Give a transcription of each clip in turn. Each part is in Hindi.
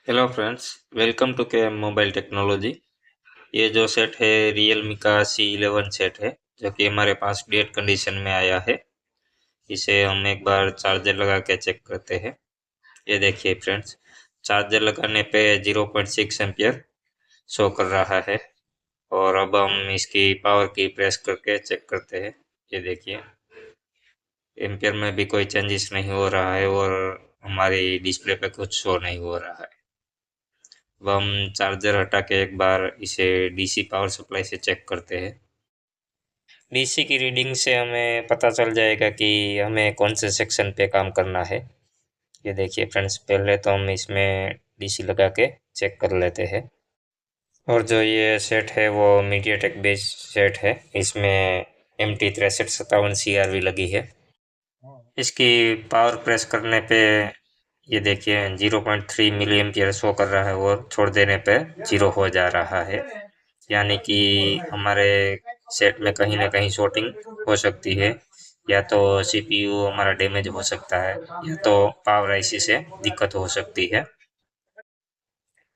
हेलो फ्रेंड्स, वेलकम टू के मोबाइल टेक्नोलॉजी। ये जो सेट है रियलमी का C11 सेट है, जो कि हमारे पास डेट कंडीशन में आया है। इसे हम एक बार चार्जर लगा के चेक करते हैं। ये देखिए फ्रेंड्स, चार्जर लगाने पे 0.6 एम्पियर शो कर रहा है। और अब हम इसकी पावर की प्रेस करके चेक करते हैं। ये देखिए, एम्पियर में भी कोई चेंजेस नहीं हो रहा है और हमारी डिस्प्ले पे कुछ शो नहीं हो रहा है। अब हम चार्जर हटा के एक बार इसे डीसी पावर सप्लाई से चेक करते हैं। डीसी की रीडिंग से हमें पता चल जाएगा कि हमें कौन से सेक्शन पे काम करना है। ये देखिए फ्रेंड्स, पहले तो हम इसमें डीसी लगा के चेक कर लेते हैं। और जो ये सेट है वो मीडियाटेक बेस्ड सेट है। इसमें MT6357 CRV लगी है। इसकी पावर प्रेस करने पे ये देखिए 0.3 मिली एम्पियर शो कर रहा है और छोड़ देने पे 0 हो जा रहा है। यानी कि हमारे सेट में कहीं ना कहीं शॉर्टिंग हो सकती है, या तो सीपीयू हमारा डैमेज हो सकता है, या तो पावर आईसी से दिक्कत हो सकती है।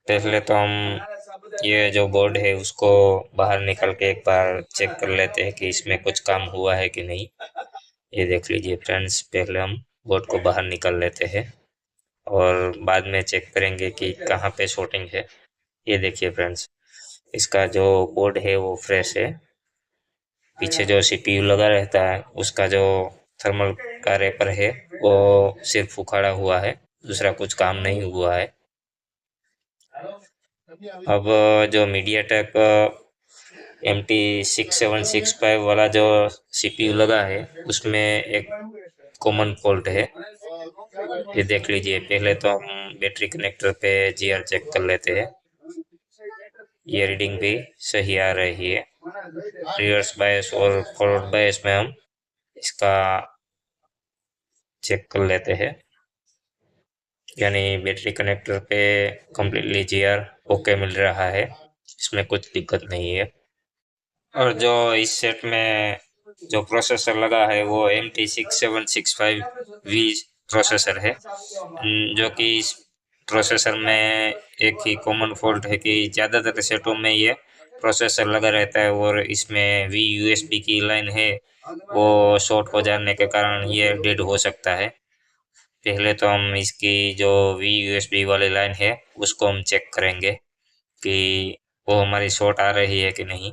पहले तो हम ये जो बोर्ड है उसको बाहर निकल के एक बार चेक कर लेते हैं कि इसमें कुछ काम हुआ है कि नहीं। ये देख लीजिए फ्रेंड्स, पहले हम बोर्ड को बाहर निकल लेते हैं और बाद में चेक करेंगे कि कहाँ पे शॉर्टिंग है। ये देखिए फ्रेंड्स, इसका जो बोर्ड है वो फ्रेश है। पीछे जो सीपीयू लगा रहता है उसका जो थर्मल का रेपर है वो सिर्फ उखाड़ा हुआ है, दूसरा कुछ काम नहीं हुआ है। अब जो मीडियाटेक MT6765 वाला जो सीपीयू लगा है उसमें एक कॉमन फॉल्ट है। ये देख लीजिए, पहले तो हम बैटरी कनेक्टर पे जीआर चेक कर लेते हैं। ये रीडिंग भी सही आ रही है। रिवर्स बायस और फॉरवर्ड बायस में हम इसका चेक कर लेते हैं। यानी बैटरी कनेक्टर पे कम्प्लीटली जीआर ओके मिल रहा है, इसमें कुछ दिक्कत नहीं है। और जो इस सेट में जो प्रोसेसर लगा है वो MT6765V प्रोसेसर है। जो कि इस प्रोसेसर में एक ही कॉमन फॉल्ट है कि ज़्यादातर सेटों में ये प्रोसेसर लगा रहता है और इसमें VUSB की लाइन है वो शॉर्ट हो जाने के कारण ये डेड हो सकता है। पहले तो हम इसकी जो VUSB वाली लाइन है उसको हम चेक करेंगे कि वो हमारी शॉर्ट आ रही है कि नहीं।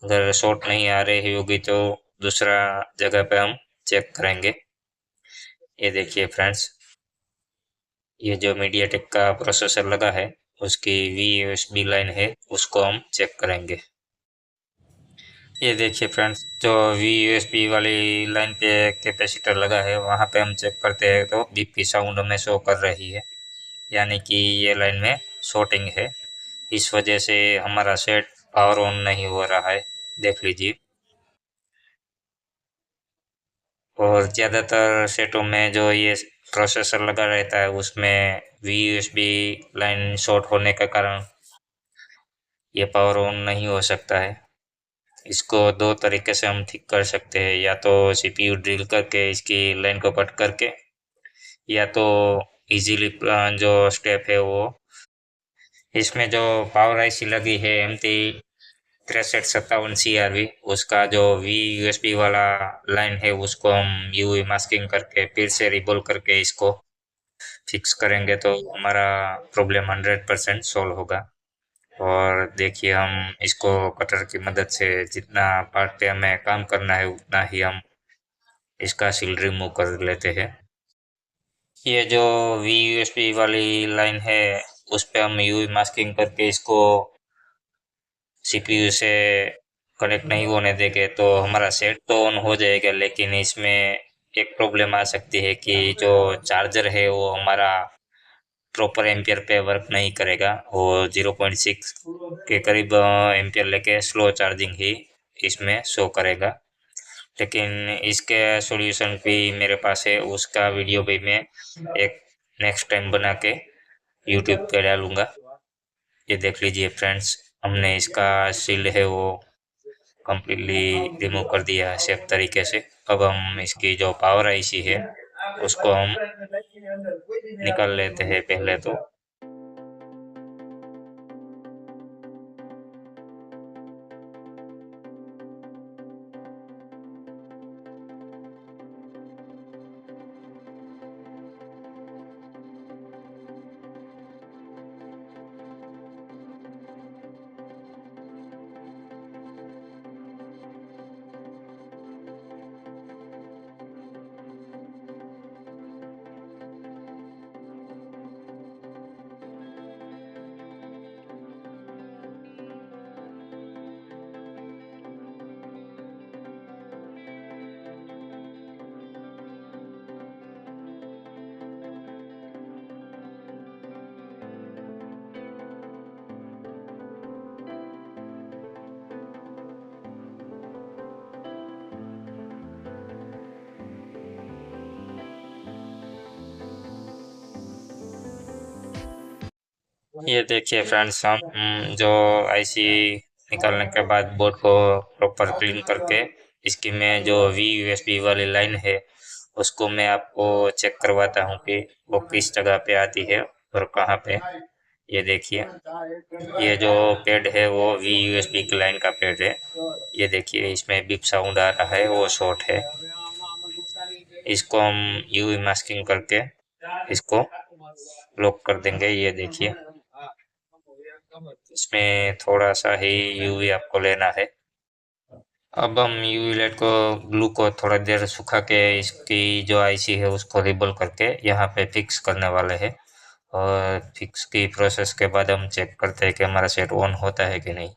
अगर शॉर्ट नहीं आ रही होगी तो दूसरा जगह पे हम चेक करेंगे। ये देखिए फ्रेंड्स, ये जो मीडियाटेक का प्रोसेसर लगा है उसकी VUSB लाइन है उसको हम चेक करेंगे। ये देखिए फ्रेंड्स, जो VUSB वाली लाइन पे कैपेसिटर लगा है वहाँ पे हम चेक करते हैं तो बीपी साउंड हमें शो कर रही है, यानी कि ये लाइन में शॉर्टिंग है। इस वजह से हमारा सेट पावर ऑन नहीं हो रहा है, देख लीजिए। और ज़्यादातर सेटों में जो ये प्रोसेसर लगा रहता है उसमें VUSB लाइन शॉर्ट होने के कारण ये पावर ऑन नहीं हो सकता है। इसको दो तरीके से हम ठीक कर सकते हैं, या तो CPU ड्रिल करके इसकी लाइन को कट करके, या तो इजीली जो स्टेप है वो इसमें जो पावर आईसी लगी है MT6357 CRV, उसका जो VUSB वाला लाइन है उसको हम यूवी मास्किंग करके फिर से रिबोल करके इसको फिक्स करेंगे तो हमारा प्रॉब्लम 100% सॉल्व होगा। और देखिए, हम इसको कटर की मदद से जितना पार्ट पे हमें काम करना है उतना ही हम इसका सील रिमूव कर लेते हैं। ये जो VUSB वाली लाइन है उस पे हम यूवी मास्किंग करके इसको CPU से कनेक्ट नहीं होने देंगे तो हमारा सेट तो ऑन हो जाएगा, लेकिन इसमें एक प्रॉब्लम आ सकती है कि जो चार्जर है वो हमारा प्रॉपर एम्पियर पे वर्क नहीं करेगा। वो 0.6 के करीब एम्पियर लेके स्लो चार्जिंग ही इसमें शो करेगा। लेकिन इसके सॉल्यूशन भी मेरे पास है, उसका वीडियो भी मैं एक नेक्स्ट टाइम बना के यूट्यूब पे डालूंगा। ये देख लीजिए फ्रेंड्स, हमने इसका शील्ड है वो कम्प्लीटली रिमूव कर दिया है सेफ तरीके से। अब हम इसकी जो पावर आईसी है उसको हम निकाल लेते हैं पहले तो। ये देखिए फ्रेंड्स, हम जो आईसी निकालने के बाद बोर्ड को प्रॉपर क्लीन करके इसकी मैं जो वी यूएसबी वाली लाइन है उसको मैं आपको चेक करवाता हूँ कि वो किस जगह पे आती है और कहाँ पे। ये देखिए, ये जो पैड है वो वी यूएसबी की लाइन का पैड है। ये देखिए, इसमें बीप साउंड आ रहा है, वो शॉर्ट है। इसको हम यूवी मास्किंग करके इसको लॉक कर देंगे। ये देखिए, इसमें थोड़ा सा ही यूवी आपको लेना है। अब हम यूवी लाइट को ग्लू को थोड़ा देर सुखा के इसकी जो आईसी है उसको रिबल करके यहाँ पे फिक्स करने वाले हैं। और फिक्स की प्रोसेस के बाद हम चेक करते हैं कि हमारा सेट ऑन होता है कि नहीं।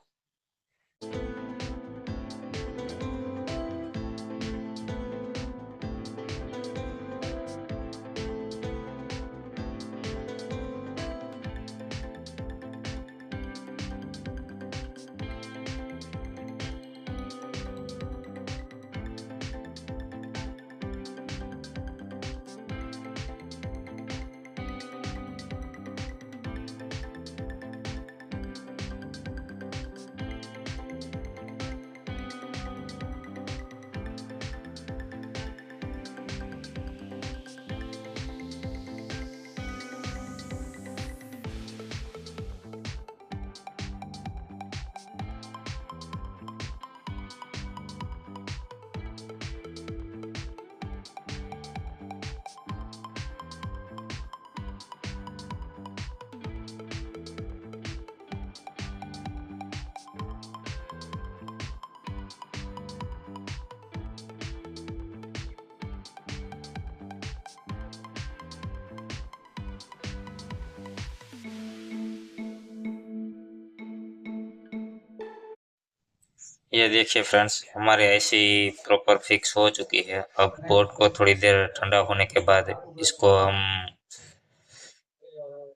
ये देखिए फ्रेंड्स, हमारी आईसी प्रॉपर फिक्स हो चुकी है। अब बोर्ड को थोड़ी देर ठंडा होने के बाद इसको हम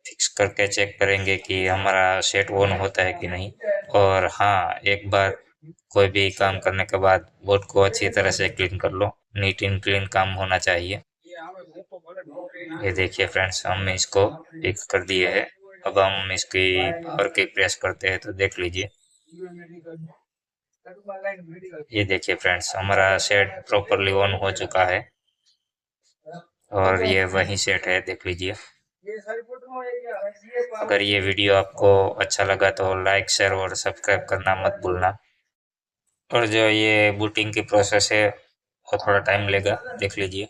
फिक्स करके चेक करेंगे कि हमारा सेट ऑन होता है कि नहीं। और हाँ, एक बार कोई भी काम करने के बाद बोर्ड को अच्छी तरह से क्लीन कर लो। नीट एंड क्लीन काम होना चाहिए। ये देखिए फ्रेंड्स, हमने इसको फिक्स कर दिए है। अब हम इसकी पावर की प्रेस करते हैं तो देख लीजिए। ये देखिए फ्रेंड्स, हमारा सेट प्रॉपरली ऑन हो चुका है और ये वही सेट है, देख लीजिए। अगर ये वीडियो आपको अच्छा लगा तो लाइक, शेयर और सब्सक्राइब करना मत भूलना। और जो ये बूटिंग की प्रोसेस है वो थोड़ा टाइम लेगा, देख लीजिए।